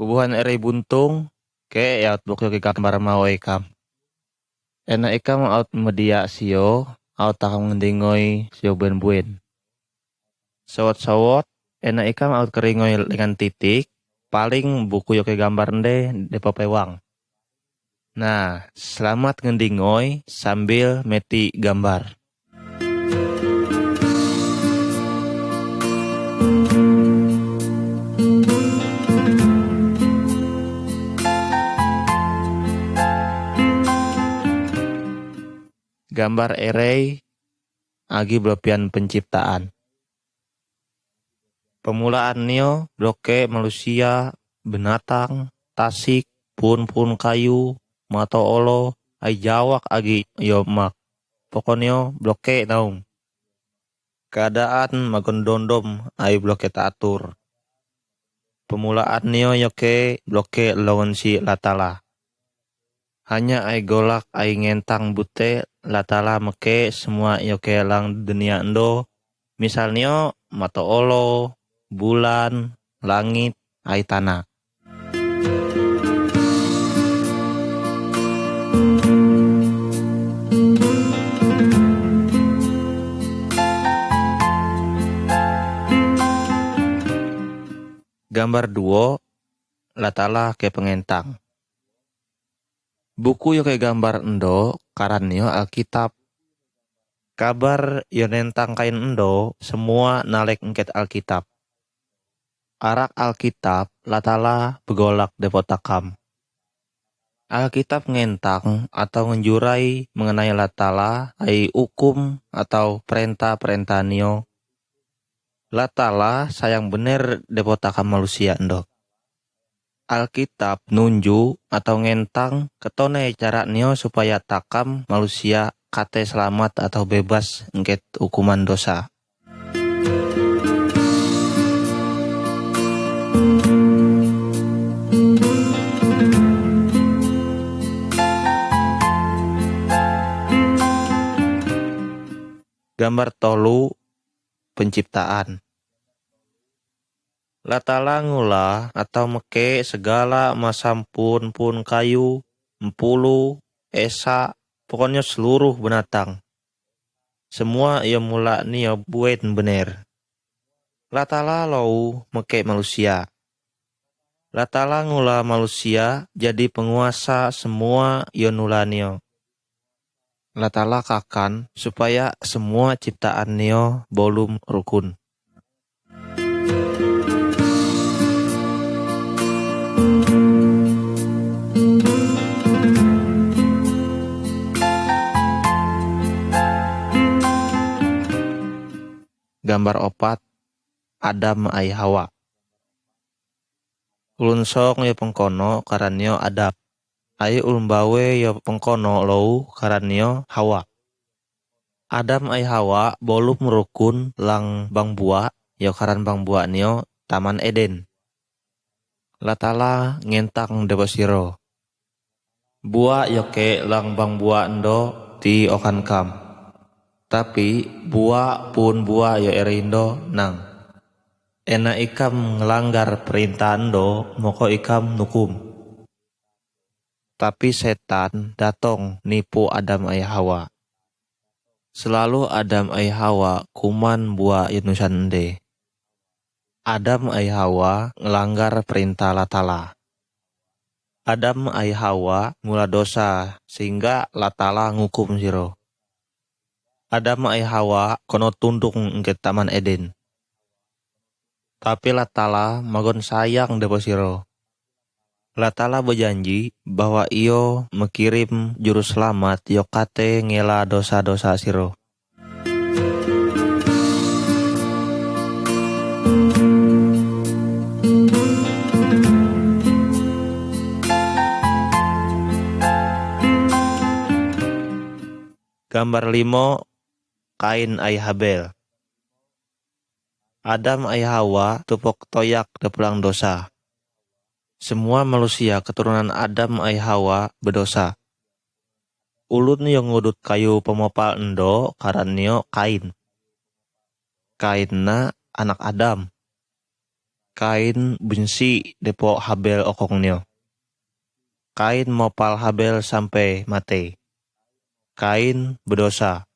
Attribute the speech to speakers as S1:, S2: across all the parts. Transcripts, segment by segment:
S1: Bubuhan eri buntung, ke yaut bukyo ke gambar mau ikam. Ena ikam out media sio, out takam ngendingoy sio buen-buen. Sawat-sawat, ena ikam out keringoy dengan titik, paling buku yo ke gambar nde depo pewang. Nah, selamat ngendingoy sambil meti gambar. Gambar erei agi belopian penciptaan. Pemulaan nio bloke manusia, binatang, tasik, pun kayu, mato olo, ai jawak agi yomak. Pokoknya bloke naung. Keadaan magondondom ai bloke tatur. Pemulaan nio yoke bloke lawan si latala. Hanya ai golak ai ngentang bute latala make semua yoke lang dunia endo. Misalnya mato olo, bulan, langit, ai tanah. Gambar duo, latala ke pengentang. Buku yo ke gambar endo, karanyo Alkitab. Kabar yo nentang kain endo, semua nalek engket Alkitab. Arak Alkitab, latala begolak depotakam. Alkitab ngentang atau ngenjurai mengenai latala, ai hukum atau perintah-perintah nio. Latala sayang bener depotakam manusia endo. Alkitab nunju atau ngentang ketone cara nio supaya takam manusia kate selamat atau bebas engket hukuman dosa. Gambar tolu penciptaan. Latala ngula atau meke segala masam pun kayu, empulu, esa, pokoknya seluruh binatang. Semua ia mula nio buat bener. Latala lau meke manusia. Latala ngula manusia jadi penguasa semua ia nula nio. Latala kakan supaya semua ciptaan nio bolum rukun. Gambar opat, Adam ai Hawa. Ulun sok yo pengkono karanyo Adam. Ai ulun bawe yo pengkono lou karanyo Hawa. Adam ai Hawa bolum rukun lang bang bua yo karan bang bua nio Taman Eden. Latala ngentang deposiro. Bua yoke lang bang bua endo ti okan kam. Tapi bua pun bua yo erindo nang. Ena ikam ngelanggar perintah endo moko ikam nukum. Tapi setan datong nipu Adam ai Hawa. Selalu Adam ai Hawa kuman bua yunusan ende. Adam ai Hawa ngelanggar perintah latala. Adam ai Hawa mula dosa sehingga latala ngukum siro. Adam ai Hawa kono tunduk ke Taman Eden. Tapi latala magon sayang depo siro. Latala berjanji bahwa iyo mengirim juru selamat yo kate ngela dosa-dosa siro. Gambar 5, Kain ai Habel. Adam ai Hawa tupok toyak depulang dosa. Semua manusia keturunan Adam ai Hawa berdosa. Ulun yang ngudut kayu pemopal endo karanyo Kain. Kainna anak Adam. Kain benci depo Habel okongnya. Kain mopal Habel sampai mati. Kain berdosa.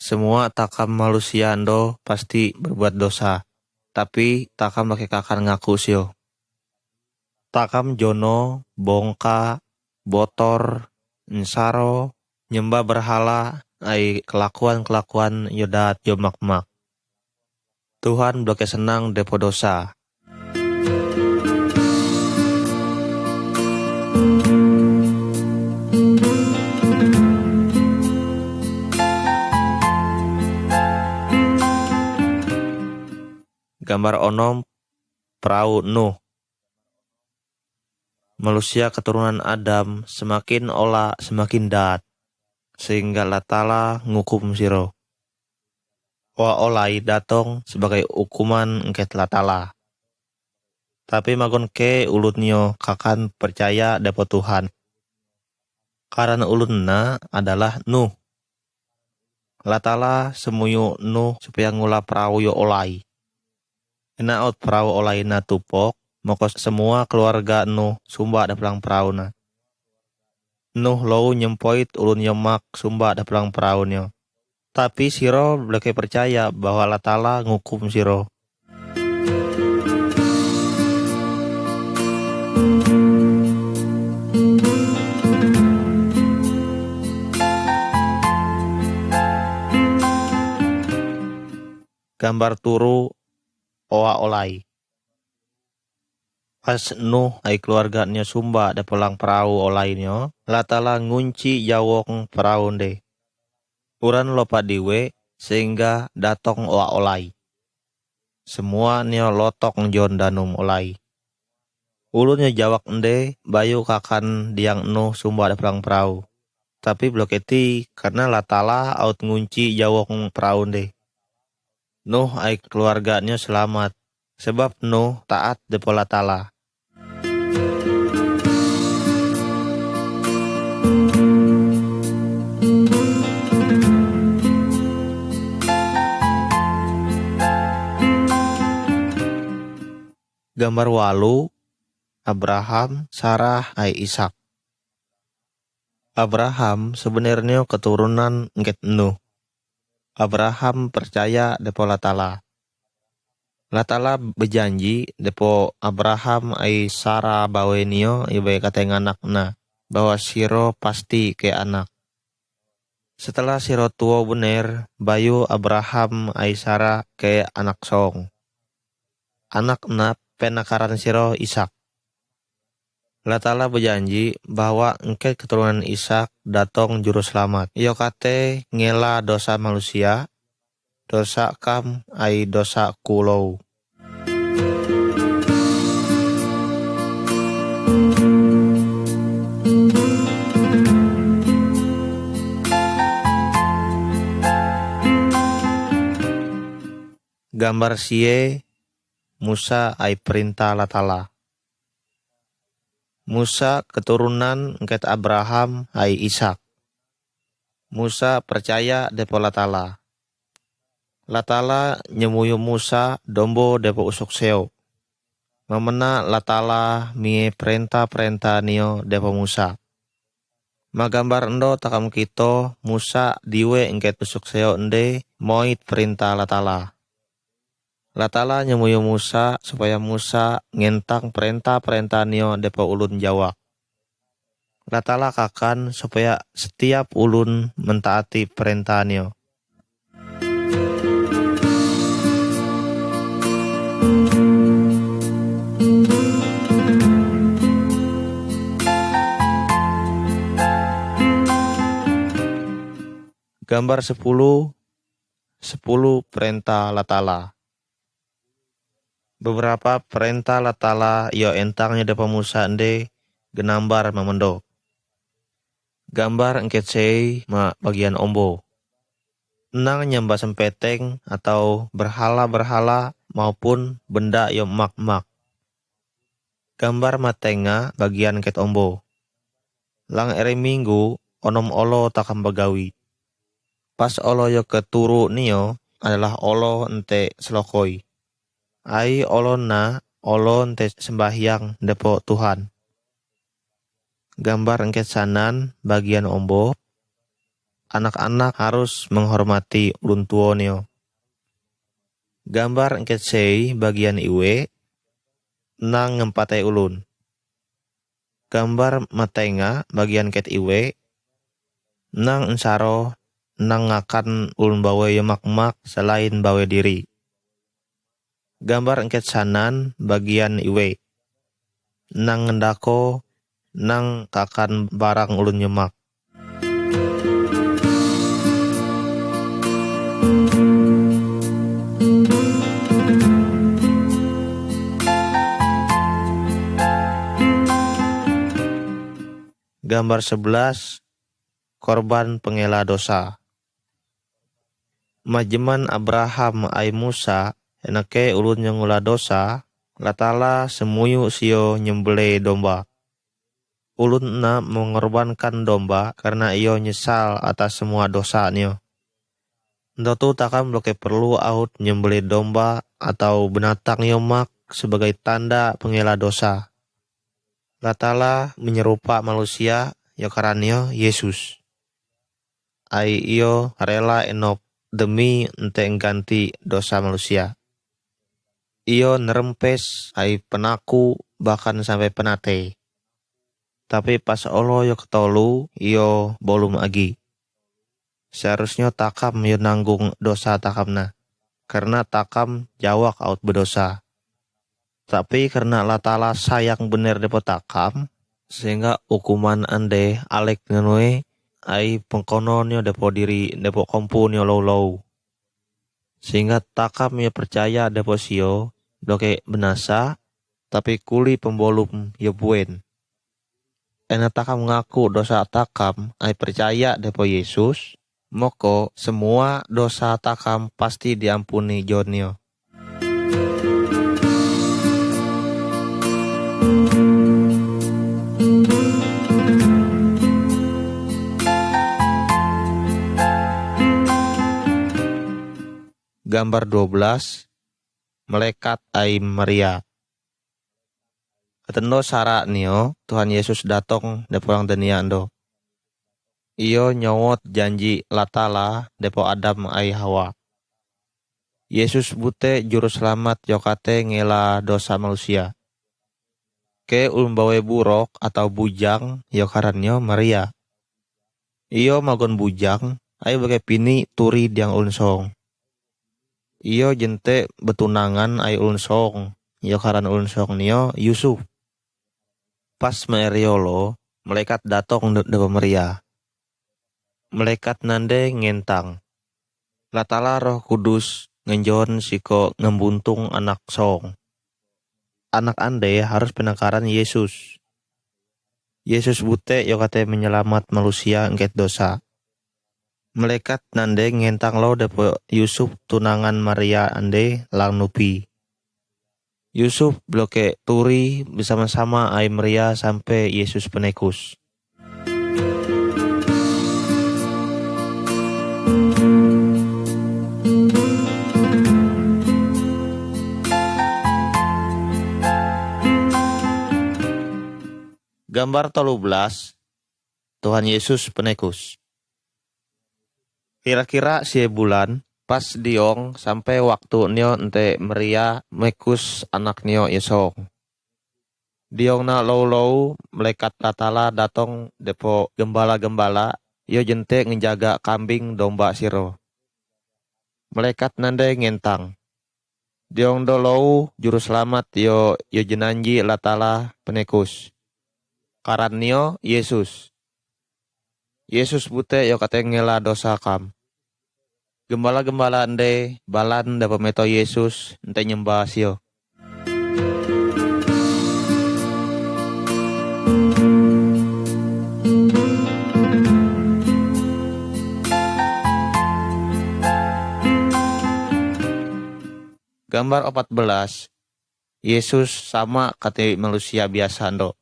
S1: Semua takam manusia ando pasti berbuat dosa. Tapi takam bagi kakan ngaku sio. Takam jono, bongka, botor, nsaro, nyembah berhala, ai kelakuan-kelakuan yodat yomak-mak. Tuhan bloke senang depo dosa. Gambar onom perahu Nuh. Manusia keturunan Adam semakin olah semakin dat, sehingga Allah Ta'ala ngukum siro. Wa olai datong sebagai hukuman engket Allah Ta'ala. Tapi magon ke ulunnya kakan percaya depo Tuhan. Karena ulunna adalah Nuh. Allah Ta'ala semuyu Nuh supaya ngula perahu yo olai. Enaot perahu olai na tupok, maka semua keluarga Nuh sumba da pelang perahu na. Nuh lau nyempoit ulun yemak sumba da pelang perahu nyo. Tapi siro bleke percaya bahwa Allah Ta'ala ngukum siro. Gambar turu oa olai. Pas Nuh ai keluarganya sumba da pelang perahu olai nyo, Allah Ta'ala ngunci jawong perahu nde. Uran lopa diwe sehingga datong oa olai. Semua nyo lotok njon danum olai. Ulunnya jawak nde bayu kakan diang Nuh sumba da pelang perahu. Tapi bloketi karena Allah Ta'ala out ngunci jawong perahu nde. Nuh ai keluarganya selamat sebab Nuh taat depo Allah Ta'ala. Gambar walu Abraham, Sarah, ai Ishak. Abraham sebenarnya keturunan engket Nuh. Abraham percaya depo Allah Ta'ala. Allah Ta'ala berjanji depo Abraham ai Sarah bawenio ibai kateng anakna bahwa siro pasti ke anak. Setelah siro tua bener, bayu Abraham ai Sarah ke anak song. Anakna penakaran siro Ishak. Allah Ta'ala berjanji bahwa engke keturunan Ishak datong juru selamat. Iyo kate ngela dosa manusia, dosa kam ai dosa kulau. Gambar sie Musa ai perintah Allah Ta'ala. Musa keturunan engket Abraham ai Ishak. Musa percaya depo Allah Ta'ala. Allah Ta'ala nyemuyu Musa dombo depo usuk seo. Memena Allah Ta'ala mie perintah-perintah nio depo Musa. Magambar endo takam kito Musa diwe engket usuk seo ende moit perintah Allah Ta'ala. Allah Ta'ala nyemuyu Musa supaya Musa ngentang perintah-perintah nio depo ulun Jawa. Allah Ta'ala kakan supaya setiap ulun mentaati perintah nio. Gambar 10 perintah Allah Ta'ala. Beberapa perintah Allah Ta'ala yo entangnya depo Musa ende genambar memendo. Gambar engket sei ma bagian ombo. Nang nyembah sempeteng atau berhala-berhala maupun benda yo mak-mak. Gambar matenga bagian engket ombo. Lang ere minggu onom olo takam bagawi. Pas olo yo keturu nio adalah olo ente selokoi. ai olon te sembahyang depo Tuhan. Gambar engket sanan bagian ombo, anak-anak harus menghormati ulun tuonyo. Gambar engket sei bagian iwe, nang ngempatai ulun. Gambar matenga bagian ket iwe, nang ensaro nang ngakan ulun bawe yo mak selain bawe diri. Gambar engket sanan bagian iwe, nang ngendako nang kakan barang ulun nyemak. Gambar 11, korban pengela dosa. Majeman Abraham ai Musa, enake ulun yang ngula dosa, latala semuyu sio nyembele domba. Ulun na mengorbankan domba karena iyo nyesal atas semua dosa nio. Ndotu takam bloke perlu aut nyembeli domba atau binatang yomak sebagai tanda pengela dosa. Latala menyerupa manusia yo karanio Yesus. Ai iyo rela enop demi ente ganti dosa manusia. Iyo nerempes ai penaku bahkan sampai penate. Tapi pas olo yo ketolu iyo bolum agi. Seharusnya takam yo nanggung dosa takamna. Karena takam jawak aut berdosa. Tapi karena latala sayang bener depo takam, sehingga hukuman ande alek ngenue ai pengkonon yo depo diri depo kompun yo low. Sehingga takam yo percaya depo sio doke benasa, tapi kuli pembolum yo buen. Ena takam ngaku dosa takam ai percaya depo Yesus, moko semua dosa takam pasti diampuni jonio. Gambar 12, Melekat ai Maria. Ketendo sara nio Tuhan Yesus datang depo dunia ando. Iyo nyowot janji latala depo Adam ai Hawa. Yesus bute juru selamat yokate ngela dosa manusia. Ke ulun bawe burok atau bujang yokaranyo Maria. Iyo magon bujang ai bage pini turi diang ulun song. Iyo jente betunangan ai ulun song yokaran ulun song nio Yusuf. Pas meeriolo, malaikat datang depo Maria. Malaikat nande ngentang. Latala Roh Kudus ngenjon siko ngembuntung anak song. Anak ande harus penangkaran Yesus. Yesus bute yokate menyelamat manusia engket dosa. Malaikat nande ngentang lo depo Yusuf tunangan Maria ande lang nupi. Yusuf bloke turi bersama-sama ai Maria sampai Yesus penekus. Gambar 13, Tuhan Yesus penekus. Kira-kira bulan pas diong sampai waktu nio ente Maria mekus anak nio Yesong. Diong na low melekat latala datong depo gembala-gembala yo jente ngejaga kambing domba siro. Melekat nande ngentang. Diong do low juru selamat yo jenanji latala penekus. Karan nio Yesus. Yesus bute yo kate ngela dosa kam. Gembala-gembala ande balan dapat meto Yesus ente nyembah sio. Gambar 14, Yesus sama kate manusia biasa ando.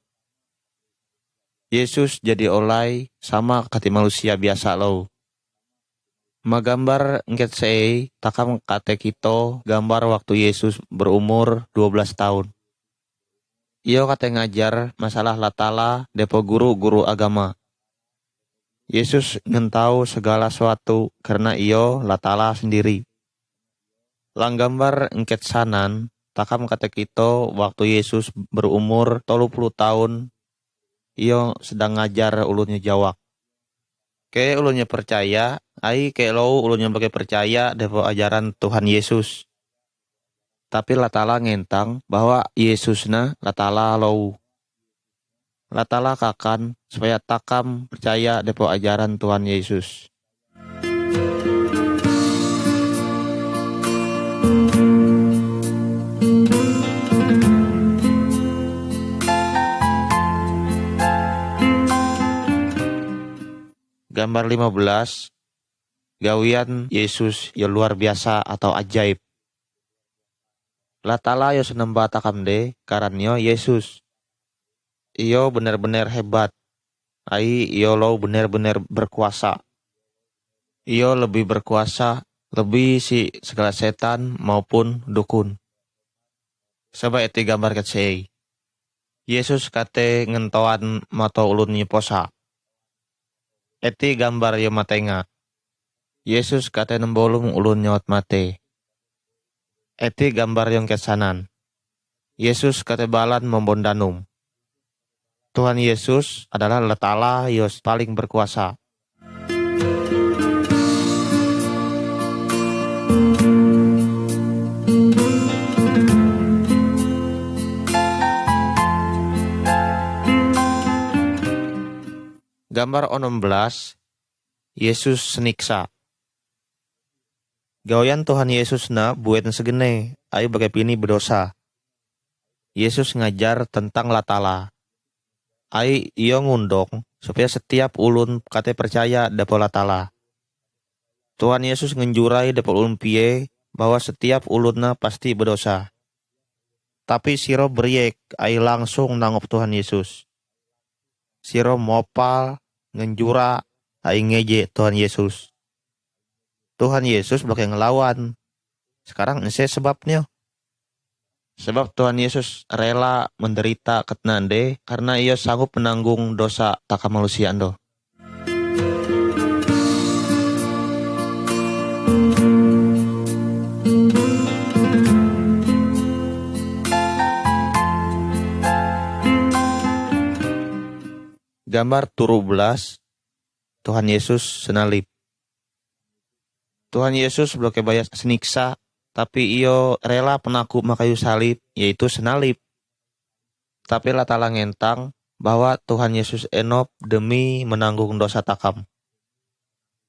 S1: Yesus jadi olai sama kate manusia biasa lo. Magambar ngket sei takam kate kito gambar waktu Yesus berumur 12 tahun. Iyo kate ngajar masalah latala depo guru-guru agama. Yesus ngentau segala sesuatu karena iyo latala sendiri. Lang gambar ngket sanan takam kate kito waktu Yesus berumur 30 tahun. Iyo sedang ngajar ulunnya jawab. Ke ulunnya percaya, ke lo ulunnya bagi percaya depo ajaran Tuhan Yesus. Tapi latala ngentang bahwa Yesusna latala lo. Latala kakan supaya takam percaya depo ajaran Tuhan Yesus. Gambar 15, gawian Yesus ya luar biasa atau ajaib. Latala yo senembah takam de karanyo Yesus. Iyo benar-benar hebat. Iyo lo benar-benar berkuasa. Iyo lebih berkuasa, lebih si segala setan maupun dukun. Sebab eti gambar kecei. Yesus kate ngentoan mato ulun posa. Eti gambar yo matenga. Yesus kate nembolung ulun nyawat mate. Eti gambar yang kesanan. Yesus kate balan membondanum. Tuhan Yesus adalah latala yos paling berkuasa. Gambar 16, Yesus seniksa. Gawian Tuhan Yesus na buet segene, ayo bagai pini berdosa. Yesus ngajar tentang latala. Iyo ngundong supaya setiap ulun kate percaya depo latala. Tuhan Yesus ngenjurai depo ulun pie bahwa setiap ulunna pasti berdosa. Tapi siro beriek langsung nangop Tuhan Yesus. Siro mopal ngenjura ngeje Tuhan Yesus. Tuhan Yesus bakal ngelawan. Sekarang ese sebabnya. Sebab Tuhan Yesus rela menderita ketnande karena ia sanggup menanggung dosa tak kemanusiaan do. Gambar 17, Tuhan Yesus senalip. Tuhan Yesus bloke bayar seniksa, tapi iyo rela penaku makayu salib, yaitu senalip. Tapi latala ngentang bahwa Tuhan Yesus enop demi menanggung dosa takam.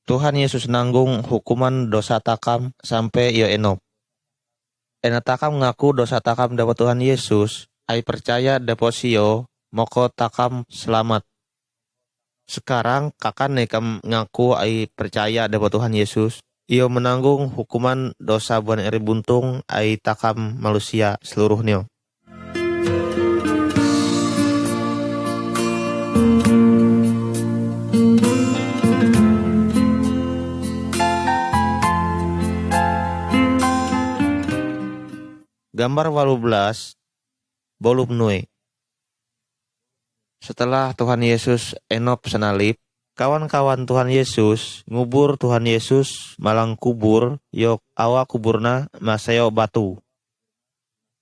S1: Tuhan Yesus nanggung hukuman dosa takam sampai iyo enop. Ena takam ngaku dosa takam dapat Tuhan Yesus, ai percaya deposio moko takam selamat. Sekarang kakan nekam ngaku ai percaya dapat Tuhan Yesus. Ia menanggung hukuman dosa buan eri buntung ai takam manusia seluruhnya. Gambar 18, bolum nue. Setelah Tuhan Yesus enop senalip, kawan-kawan Tuhan Yesus ngubur Tuhan Yesus malang kubur yok awa kuburna maseo batu.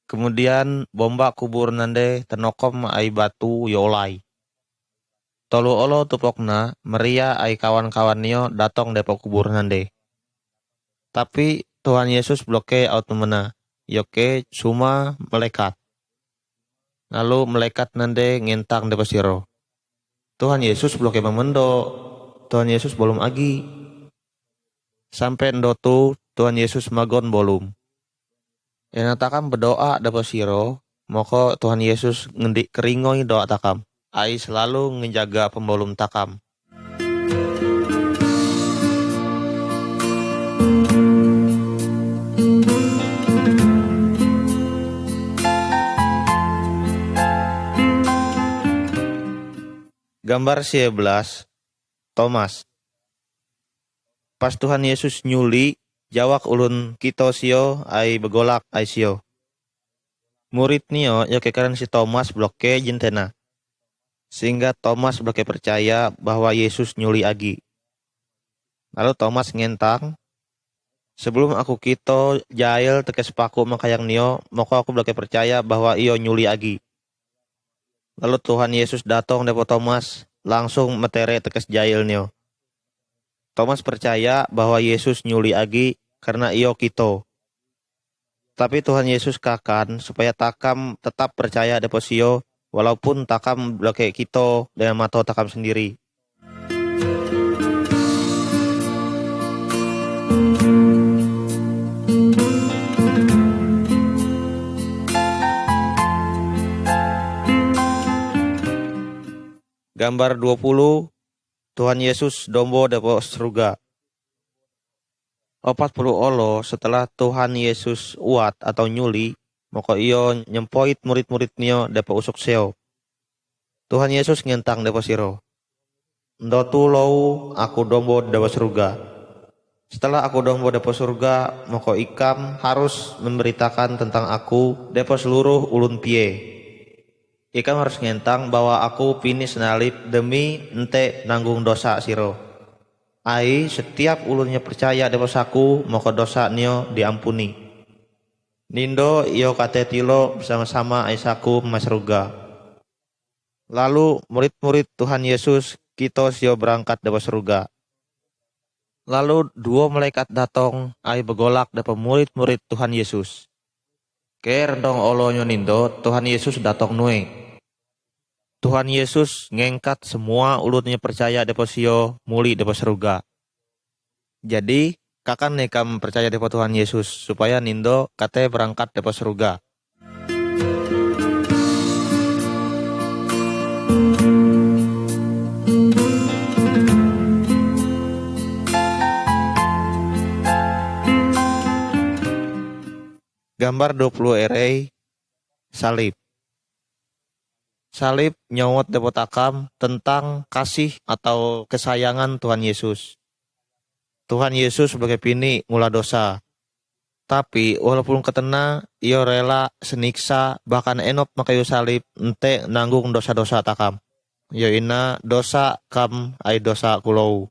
S1: Kemudian bomba kubur nande tenokom ai batu yolai. Tolu olo tupokna Maria ai kawan-kawannya datang depo kubur nande. Tapi Tuhan Yesus bloke autumena yoke cuma melekat. Lalu melekat nande ngentang depo siro. Tuhan Yesus bloke memendo. Tuhan Yesus belum agi. Sampai ndotu Tuhan Yesus magon bolum. Ena takam berdoa depo siro. Moko Tuhan Yesus ngendik keringoi doa takam. Ai selalu ngejaga pembolum takam. Gambar 11, Thomas. Pas Tuhan Yesus nyuli, jawak ulun kita sio ai begolak ai sio. Murid nio yo kekaran si Thomas bloke jentena. Sehingga Thomas bloke percaya bahwa Yesus nyuli agi. Lalu Thomas ngentang, sebelum aku kito jail tekes paku makayang nio, maka aku bloke percaya bahwa iyo nyuli agi. Lalu Tuhan Yesus datang depo Thomas, langsung metere tekes jail nio. Thomas percaya bahwa Yesus nyuli agi karena iyo kito. Tapi Tuhan Yesus kakan supaya takam tetap percaya depo sio walaupun takam bloke kito dengan mata takam sendiri. Gambar 20, Tuhan Yesus dombo depo surga. 40 olo setelah Tuhan Yesus uat atau nyuli, maka iyo nyempoit murid-murid nio depo usuk seo. Tuhan Yesus ngentang depo siro. Ndotu lou aku dombo depo surga. Setelah aku dombo depo surga, maka ikam harus memberitakan tentang aku depo seluruh ulun pie. Ikam harus ngentang bahwa aku pini senalip demi ente nanggung dosa siro. Ai setiap ulunnya percaya depo saku, maka dosa nio diampuni. Nindo iyo kate tilo bersama-sama ai saku masruga. Lalu murid-murid Tuhan Yesus kita sio berangkat depo surga. Lalu 2 malaikat datang ai begolak depo murid-murid Tuhan Yesus. Ke rendong olonyo nindo Tuhan Yesus datang nue. Tuhan Yesus ngengkat semua ulunnya percaya depo sio muli depo surga. Jadi kakan nekam percaya depo Tuhan Yesus supaya nindo kate berangkat depo surga. Gambar 20 RA salib. Salib nyawat depo takam tentang kasih atau kesayangan Tuhan Yesus. Tuhan Yesus sebagai pini ngula dosa. Tapi walaupun ketena, iyo rela seniksa bahkan enop makayu salib ente nanggung dosa-dosa takam. Yo ina dosa kam ai dosa kulou.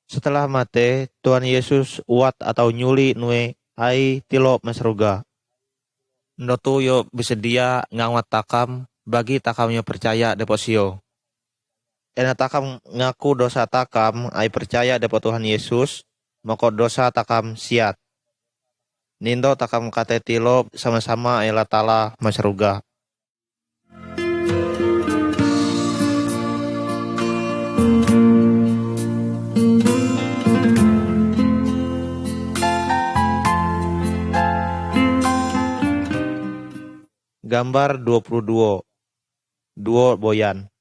S1: Setelah mate, Tuhan Yesus uat atau nyuli nue ai tilo masruga. Ndotu yo bersedia ngawat takam bagi takamnya percaya depo sio. Ena takam ngaku dosa takam ai percaya depo Tuhan Yesus, maka dosa takam siat. Nindo takam kate tilo sama-sama ai latala masruga. Gambar 22. Duo boyan.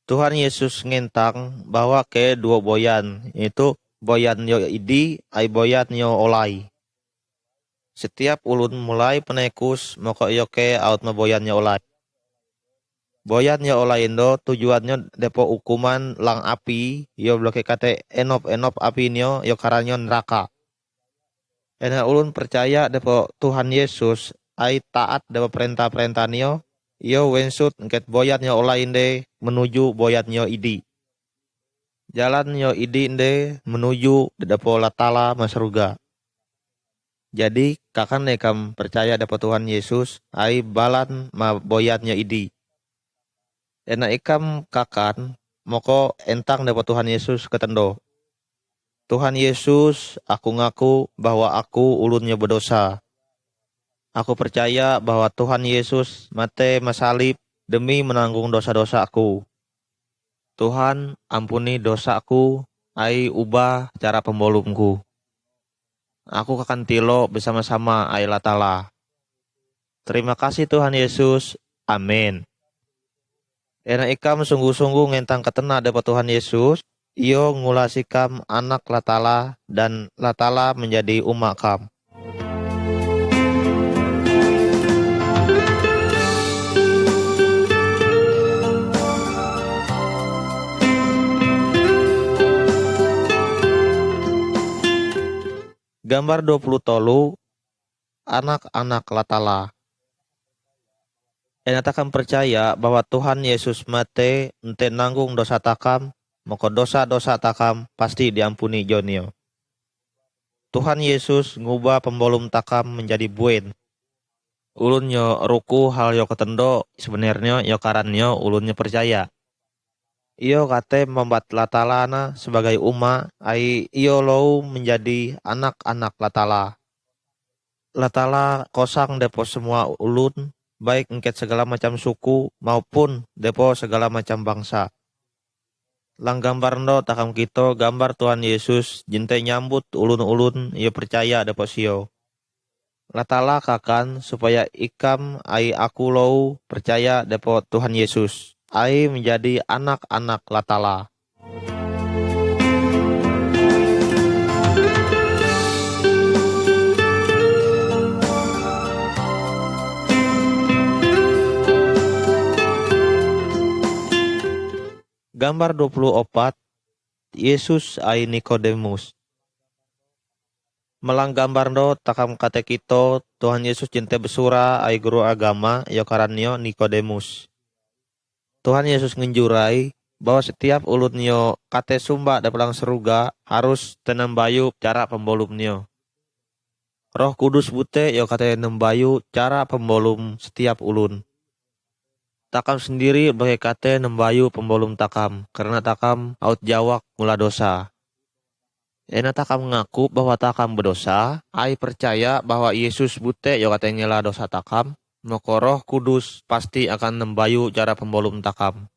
S1: Tuhan Yesus ngentang bahwa ke 2 boyan, itu boyan yo idi ai boyan yo olai. Setiap ulun mulai penekus maka yo ke out ma boyan yo olai. Boyan yo olai indo tujuannya depo hukuman lang api yo bloke kate enop api nyo yo karanyo neraka. Ena ulun percaya depo Tuhan Yesus ai taat depo perintah-perintah nyo. Iyo wensut ngket boyat nyo olain de menuju boyat nyo idi. Jalan nyo idi de menuju depo latala masruga. Jadi kakan nekam percaya depo Tuhan Yesus ai balan ma boyat nyo idi. Ena ikam kakan moko entang depo Tuhan Yesus ketendo. Tuhan Yesus, aku ngaku bahwa aku ulunnya berdosa. Aku percaya bahwa Tuhan Yesus mate masalib demi menanggung dosa-dosa aku. Tuhan, ampuni dosaku, ai ubah cara pembolumku. Aku akan tilo bersama-sama ai latala. Terima kasih Tuhan Yesus. Amin. Ena ikam sungguh-sungguh ngentang ketena depo Tuhan Yesus, iyo ngulasikam anak latala dan latala menjadi umak kam. Gambar 23 anak-anak latala. Takam percaya bahwa Tuhan Yesus mate ente nanggung dosa takam, maka dosa-dosa takam pasti diampuni jonio. Tuhan Yesus ngubah pembolum takam menjadi buen. Ulun yo ruku hal yo ketendo sebenarnya yo karannya ulunnya percaya. Iyo kate membuat latalana sebagai ai iyo lau menjadi anak-anak latala. Latala kosang depo semua ulun, baik engket segala macam suku maupun depo segala macam bangsa. Lang gambar ndo takam kito gambar Tuhan Yesus jinte nyambut ulun-ulun iyo percaya depo sio. Latala kakan supaya ikam ai aku lau percaya depo Tuhan Yesus. Ai menjadi anak-anak latala. Gambar 24 Yesus ai Nikodemus. Melang gambar do takam kate kito Tuhan Yesus jente besura ai guru agama yo karanyo Nikodemus. Tuhan Yesus ngenjurai bahwa setiap ulunnya kate sumba dapelang seruga harus tenambayu cara pembolumnya. Roh Kudus bute yo kate nembayu cara pembolum setiap ulun. Takam sendiri bagai kate nembayu pembolum takam karena takam out jawak mula dosa. Takam mengaku bahwa takam berdosa, ai percaya bahwa Yesus bute yo kate ngela dosa takam, maka Roh Kudus pasti akan nembayu cara pembolum takam.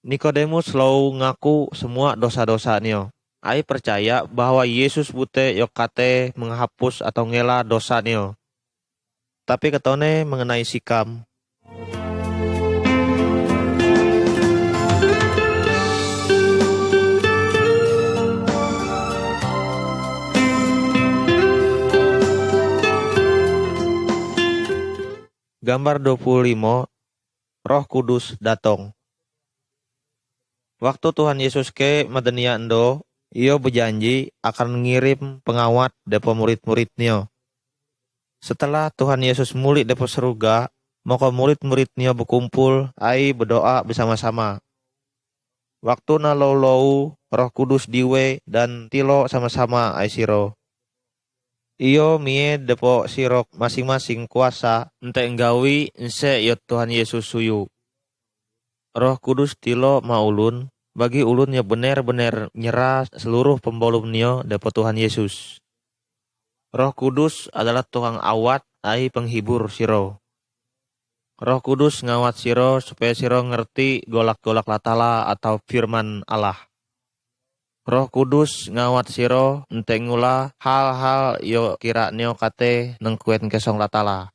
S1: Nikodemus lau ngaku semua dosa-dosa nio. Ai percaya bahwa Yesus bute yo kate menghapus atau ngela dosa nio. Tapi ketone mengenai sikam. Gambar 25 Roh Kudus datang. Waktu Tuhan Yesus ke Madania endo, iyo berjanji akan mengirim pengawat depo murid-muridnya. Setelah Tuhan Yesus muli depo seruga, maka murid-muridnya berkumpul, ai berdoa bersama-sama. Waktu na lau Roh Kudus diwe dan tilo sama-sama ai siro. Iyo mie depo sirok masing-masing kuasa ente enggawi ense yo Tuhan Yesus suyu. Roh Kudus tilo maulun bagi ulun ya bener-bener nyerah seluruh pembolumnya depo Tuhan Yesus. Roh Kudus adalah tukang awat ai penghibur siro. Roh Kudus ngawat siro supaya siro ngerti golak-golak latala atau firman Allah. Roh Kudus ngawat siro ente ngula hal-hal yo kira neo kate nengkuen kesong latala.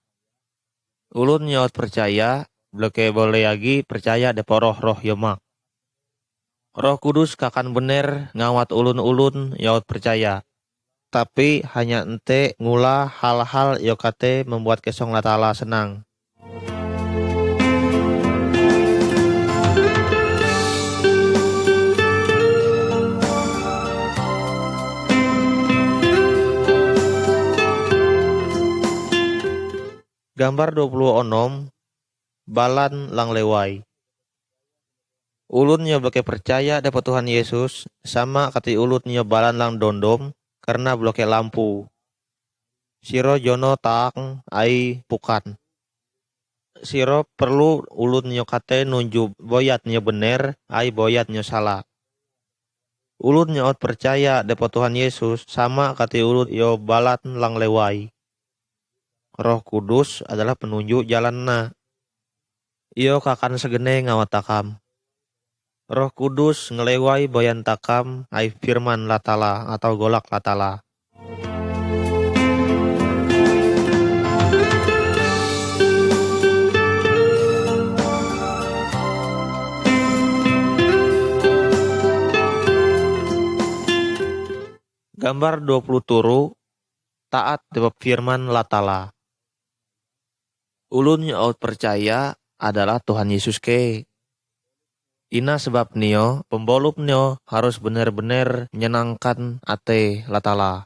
S1: Ulun nyot percaya bloke boleh lagi percaya depo roh-roh yomak. Roh Kudus kakan bener ngawat ulun-ulun yaut percaya. Tapi hanya ente ngula hal-hal yo kate membuat kesong latala senang. Gambar 26 Balan lang lewai. Ulun nyo bake percaya dapat Tuhan Yesus sama kati ulun nyo balan lang dondom karena bloke lampu. Siro jono taang ai pukan. Siro perlu ulun nyo kate nunjuk boyat nyo bener ai boyat nyo salah. Ulun nyo percaya dapat Tuhan Yesus sama kati ulun yo balan lang lewai. Roh Kudus adalah penunjuk jalanna. Iyo kakan segene ngawat takam. Roh Kudus ngelewai boyan takam ai firman latala atau golak latala. Gambar 20 turu taat dewap firman latala. Ulun nyaut percaya adalah Tuhan Yesus ke. Ina sebab nio pembolum nio harus benar-benar menyenangkan ate latala.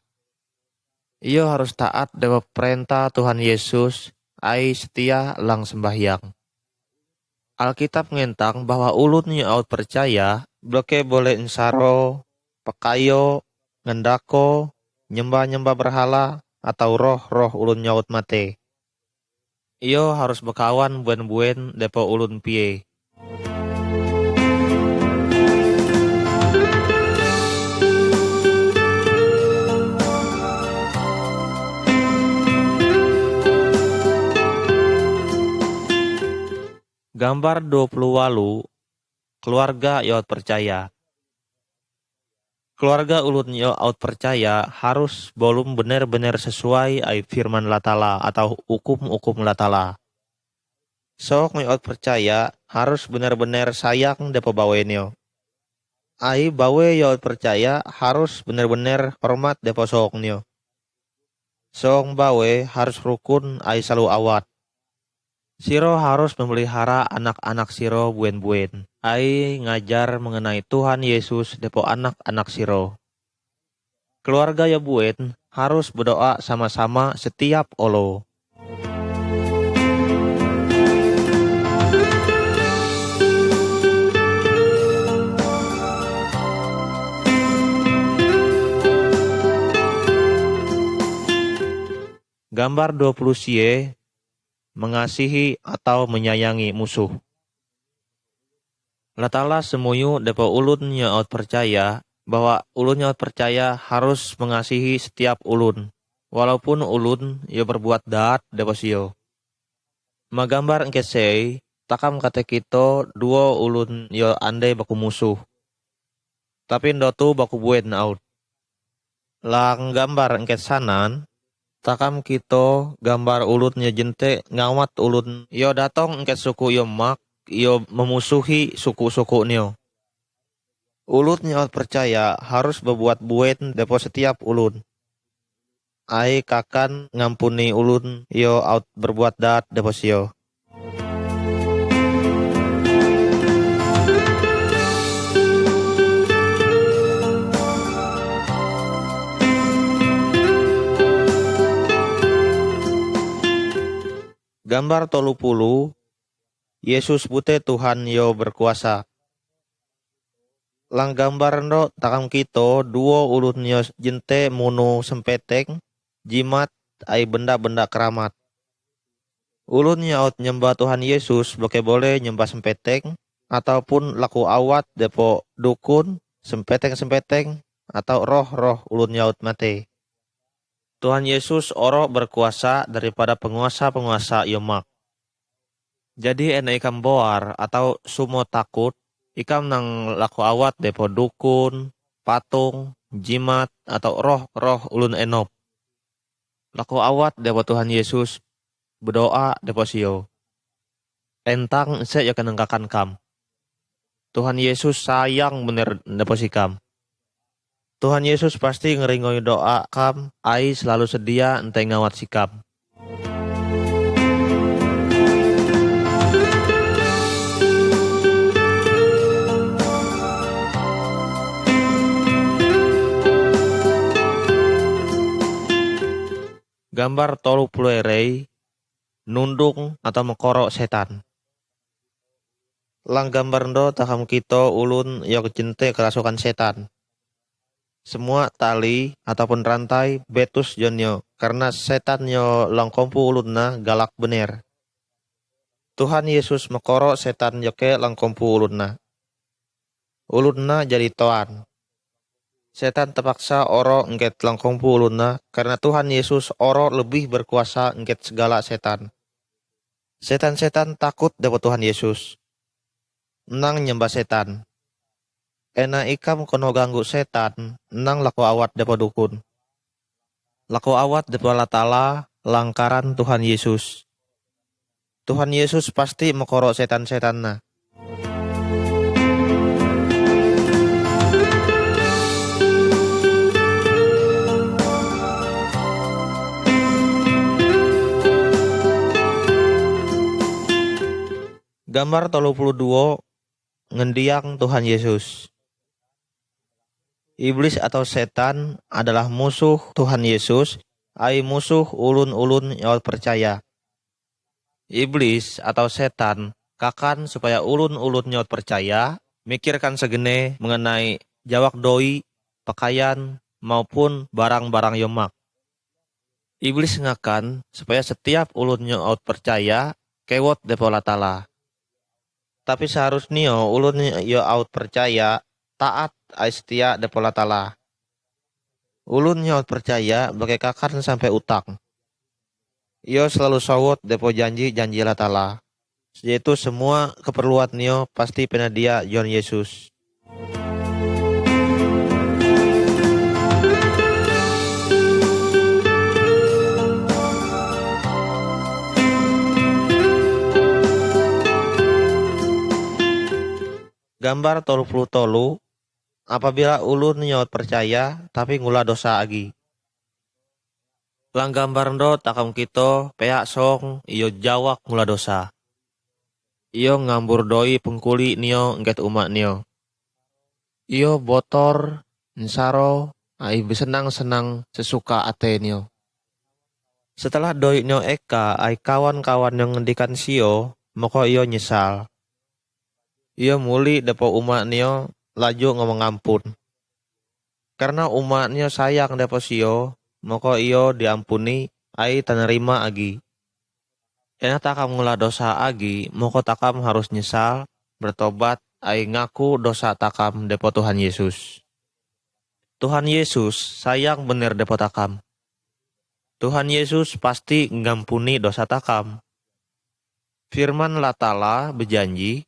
S1: Iyo harus taat dewa perintah Tuhan Yesus, ai setia lang sembahyang. Alkitab ngentang bahwa ulun nyaut percaya, bloke boleh insaro, pekayo, ngendako, nyembah-nyembah berhala, atau roh-roh ulun nyaut mate. Iyo harus berkawan buen-buen depo ulun pie. Gambar 28, keluarga yaut percaya. Keluarga ulun yaut percaya harus bolum benar-benar sesuai ai firman latala atau hukum-hukum latala. Sok yaut percaya harus benar-benar sayang depo bawenyo. Ai bawe yaut percaya harus benar-benar hormat depo soknyo. Sok bawe harus rukun ai selalu awat. Siro harus memelihara anak-anak siro buen-buen. Ai ngajar mengenai Tuhan Yesus depo anak-anak siro. Keluarga ya buen harus berdoa sama-sama setiap olo. Gambar 20 sie mengasihi atau menyayangi musuh. Latala semuyu depo ulun nyaut percaya bahwa ulun nyaut percaya harus mengasihi setiap ulun. Walaupun ulun yo berbuat daat depo sio. Magambar engke sei, takam kate kito duo ulun yo andai baku musuh. Tapi ndotu baku buen out. Lang gambar engke sanan, takam kito gambar ulun yo jente ngawat ulun yo datong engke suku yo mak yo memusuhi suku-suku nyo. Ulun nyaut percaya harus berbuat buen depo setiap ulun. Ai kakan ngampuni ulun yo out berbuat daat depo sio. Gambar 30, Yesus bute Tuhan yo berkuasa. Lang gambar ndo takam kito duo ulun yo jente munu sempeteng, jimat ai benda-benda keramat. Ulun nyaut nyembah Tuhan Yesus boke boleh nyembah sempeteng, ataupun laku awat depo dukun, sempeteng-sempeteng, atau roh-roh ulun nyaut mate. Tuhan Yesus oro berkuasa daripada penguasa-penguasa yomak. Jadi ena ikam boar atau sumo takut, ikam nang laku awat depo dukun, patung, jimat, atau roh-roh ulun enop. Laku awat depo Tuhan Yesus, berdoa depo sio. Entang se ya kenengkakan kam. Tuhan Yesus sayang bener depo sikam. Tuhan Yesus pasti ngeringoy doa kam, ai selalu sedia ente ngawat sikam. Gambar 30 erei, nundung atau mengkorok setan. Lang gambar ndo takam kito ulun yok jente kerasukan setan. Semua tali ataupun rantai betus jonyo karena setan yo langkompu ulunna galak bener. Tuhan Yesus mekoro setan yoke langkompu ulunna. Ulunna jadi toan. Setan terpaksa oro engket langkompu ulunna karena Tuhan Yesus oro lebih berkuasa engket segala setan. Setan-setan takut dapat Tuhan Yesus. Nang nyembah setan. Ena ikam kono ganggu setan, nang laku awat depo dukun. Laku awat depo latala, langkaran Tuhan Yesus. Tuhan Yesus pasti mekoro setan-setan na. Gambar 32, ngendiang Tuhan Yesus. Iblis atau setan adalah musuh Tuhan Yesus, ai musuh ulun-ulun nyaut percaya. Iblis atau setan kakan supaya ulun-ulun nyaut percaya, mikirkan segene mengenai jawak doi, pakaian, maupun barang-barang yomak. Iblis ngakan supaya setiap ulun nyaut percaya, kewot depola tala. Tapi seharusnya ulun yo out percaya, taat ai setia depola tala. Ulun nyaut percaya bagai kakan sampai utang. Iyo selalu sawot depo janji-janji latala. Yaitu semua keperluan Nio pasti penadia Yon Yesus. Gambar 33, apabila ulun nyaut percaya tapi ngula dosa agi. Lang gambar ndo takam kito peak song iyo jawak ngula dosa. Iyo ngambur doi pengkuli nio ngket umak nio. Iyo botor, nsaro, ai besenang-senang sesuka ate nio. Setelah doi nio eka ai kawan-kawan yang ngendikan sio, moko iyo nyesal. Iyo muli depo umak nio laju ngomong ampun. Karena umak nio sayang depo sio, moko iyo diampuni ai tanerima agi. Enak takam ngula dosa agi, moko takam harus nyesal, bertobat, ai ngaku dosa takam depo Tuhan Yesus. Tuhan Yesus sayang bener depo takam. Tuhan Yesus pasti ngampuni dosa takam. Firman latala bejanji,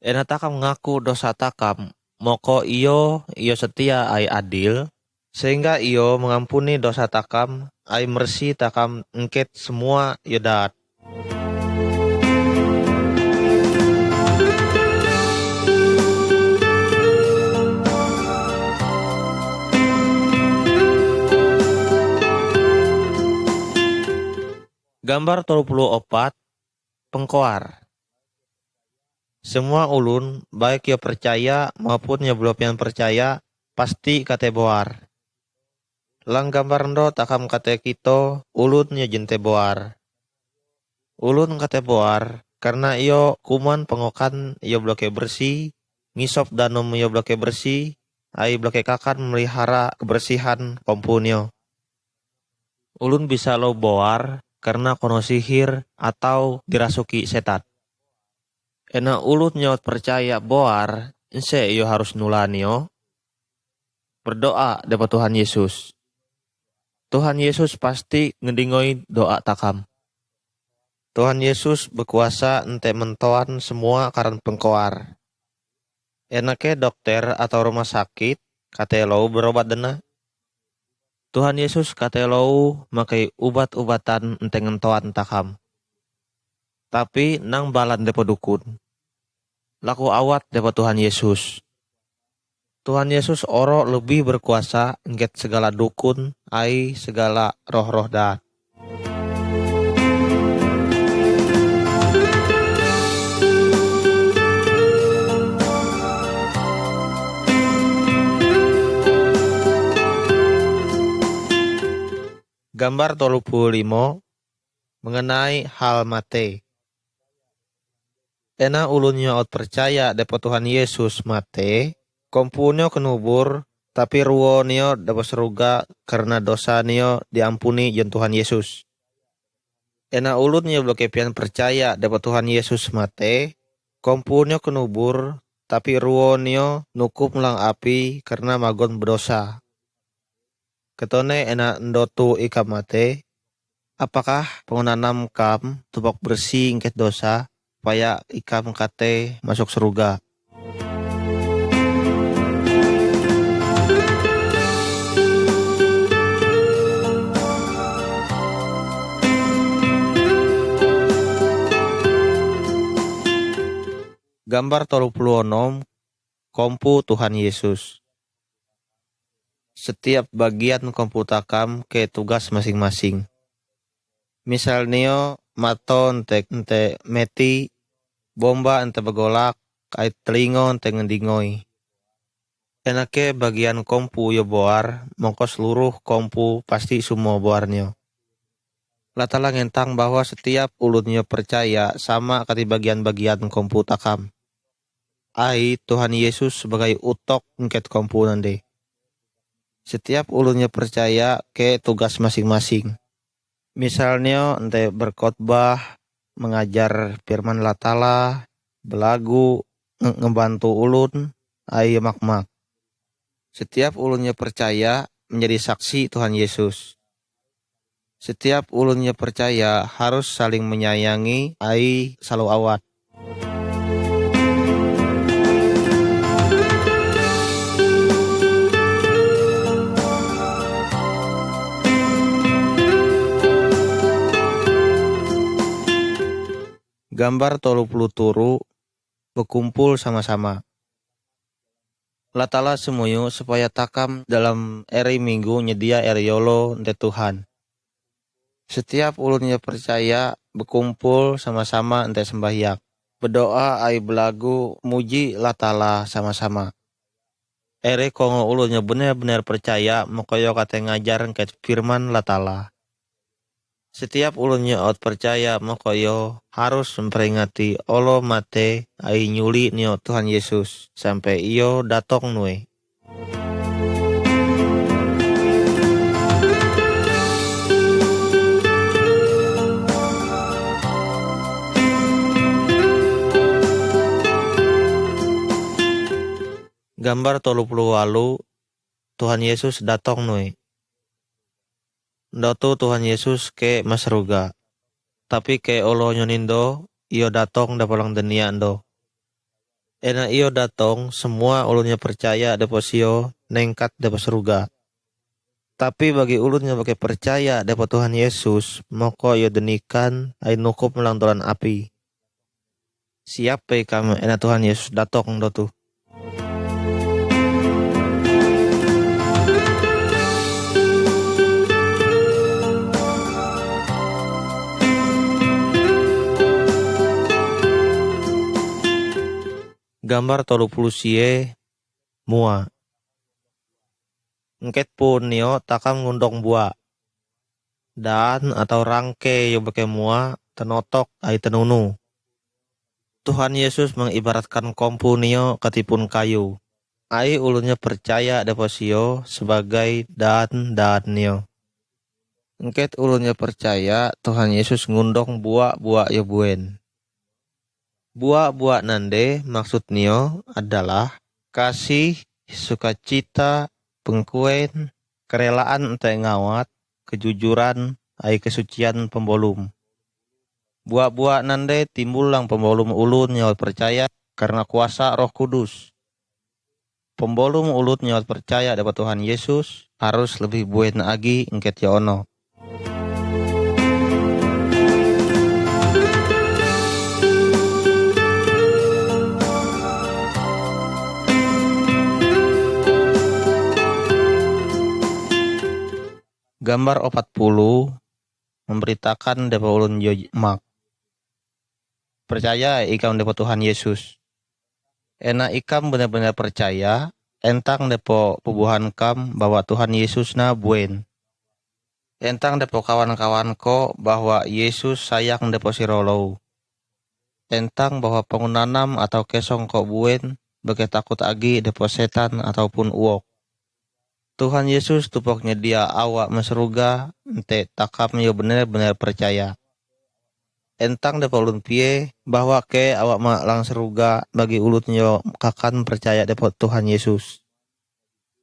S1: enak takam ngaku dosa takam, moko iyo setia ai adil, sehingga iyo mengampuni dosa takam, ai mersi takam engket semua yodat. Gambar 34, pengkoar. Semua ulun, baik yo percaya maupun yo belum percaya, pasti kate boar. Lang gambar ndo takam kate kito, ulun yo jente boar. Ulun kate boar, karena iyo kuman pengokan iyo bloke bersih, ngisop danom iyo bloke bersih, ai bloke kakan melihara kebersihan kompunyo. Ulun bisa lo boar, karena kono sihir atau dirasuki setan. Enak ulun nyaut percaya boar, ense iyo harus nulanio. Berdoa depa Tuhan Yesus. Tuhan Yesus pasti ngedingoi doa takam. Tuhan Yesus berkuasa ente mentoan semua karan pengkoar. Enake dokter atau rumah sakit, katelo berobat dena. Tuhan Yesus katelo makai ubat-ubatan ente ngentoan takam. Tapi nang balan depo dukun. Laku awat depo Tuhan Yesus. Tuhan Yesus oro lebih berkuasa engket segala dukun, ai segala roh-roh dat. Gambar 35 mengenai hal mate. Ena ulun nyaut percaya depo Tuhan Yesus mate, kompunyo kenubur, tapi ruo nio dapat seruga karena dosa nio diampuni jen Tuhan Yesus. Ena ulun nio blokepian percaya depo Tuhan Yesus mate, kompunyo kenubur, tapi ruo nio nukup melang api karena magon berdosa. Ketone ena ndotu ika mate, apakah pengunanam kam tubak bersih ingket dosa, supaya ikam kate masuk surga. Gambar 36, kompu Tuhan Yesus. Setiap bagian kompu takam ke tugas masing-masing. Misalnya mato ente meti, bomba ente begolak, kait telingo ente ngendingoi. Enake bagian kompu yo boar, mongko seluruh kompu pasti semua boarnya. Latala ngentang bahwa setiap ulunnya percaya sama kati bagian-bagian kompu takam. Ai Tuhan Yesus sebagai utok ngket kompu nande. Setiap ulunnya percaya ke tugas masing-masing. Misalnya ente berkhotbah, mengajar firman latala, belagu, ngebantu ulun, ai mak-mak. Setiap ulunnya percaya menjadi saksi Tuhan Yesus. Setiap ulunnya percaya harus saling menyayangi, ai salu awat. Gambar 30 turu berkumpul sama-sama. Latala semuanya supaya takam dalam eri minggu nyedia eri yolo nte Tuhan. Setiap ulunnya percaya berkumpul sama-sama ente sembahyang. Berdoa ai belagu muji latala sama-sama. Ere kongo ulunnya benar-benar percaya mokoyo kate ngajar ke firman latala. Setiap ulunnya out percaya mokoyo harus memperingati olo mate ai nyuli nio Tuhan Yesus sampai iyo datong nue. Gambar 38 Tuhan Yesus datong nue. Ndoto Tuhan Yesus ke masruga. Tapi ke olo nyonindo iyo datong dapalang dunia ndo. Ena iyo datong semua ulunnya percaya deposio nengkat dapat surga. Tapi bagi ulunnya bagi percaya dapat Tuhan Yesus moko iyo denikan ai nukup melangtoran api. Siapa kamu ena Tuhan Yesus datong ndoto. Gambar 30 sie mua. Ngket pun nio takam ngundong buah. Dan atau rangke yang pakai mua tenotok ai tenunu. Tuhan Yesus mengibaratkan kompu nio katipun kayu. Ai ulunnya percaya deposio sebagai dan nio. Ngket ulunnya percaya Tuhan Yesus ngundong buah ya buen. Buah nande maksud nio adalah kasih, sukacita, pengkuen, kerelaan ente ngawat, kejujuran, ai kesucian pembolum. Buah nande timbul lang pembolum ulun nyawa percaya karena kuasa Roh Kudus. Pembolum ulun nyawa percaya dapat Tuhan Yesus harus lebih buen agi engket ya ono. Gambar 40 memberitakan dapat ulun mak. Percaya ikam dapat Tuhan Yesus. Ena ikam benar-benar percaya entang depo pubuhan kam bahwa Tuhan Yesus na buen. Entang depo kawan-kawan ko bahwa Yesus sayang depo sirolo. Entang bahwa pengunanam atau kesong ko buen bagi takut agi depo setan ataupun uok. Tuhan Yesus tupoknya dia awak masruga ente takam yo benar-benar percaya. Entang depo ulun pie bahwa ke awak mak lang seruga bagi ulut nyo kakan percaya depo Tuhan Yesus.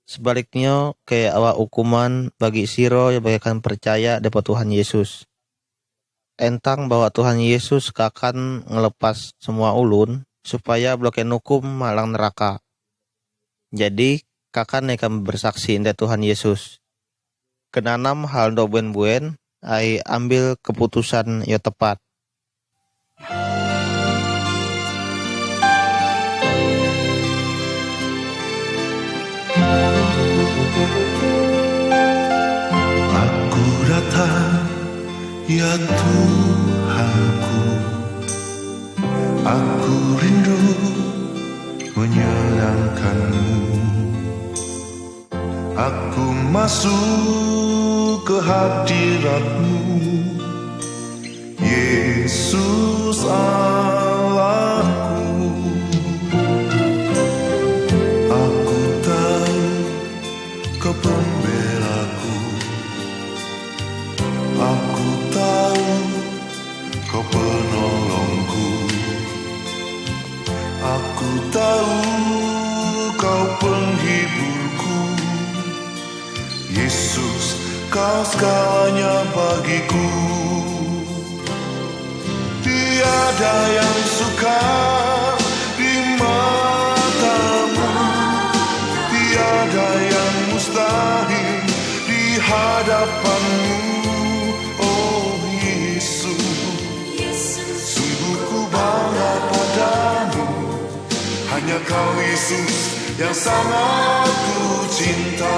S1: Sebaliknya ke awak hukuman bagi siro yang bagaikan percaya depo Tuhan Yesus. Entang bahwa Tuhan Yesus kakan ngelepas semua ulun supaya bloken hukum malang neraka. Jadi kakan nekam bersaksi inde Tuhan Yesus. Kenanam hal do buen-buen ai ambil keputusan yo tepat.
S2: Aku datang ya Tuhanku, aku rindu menyenangkan-Mu. Aku masuk ke hadirat-Mu, Yesus Allahku. Aku tahu Kau pembelaku, aku tahu Kau penolongku, aku tahu Kau penghiburku. Yesus, Kau segalanya bagiku. Tiada yang sukar di mata-Mu, tiada yang mustahil di hadapan-Mu. Oh Yesus, sungguh ku bangga padamu. Hanya Kau Yesus yang sangat ku cinta.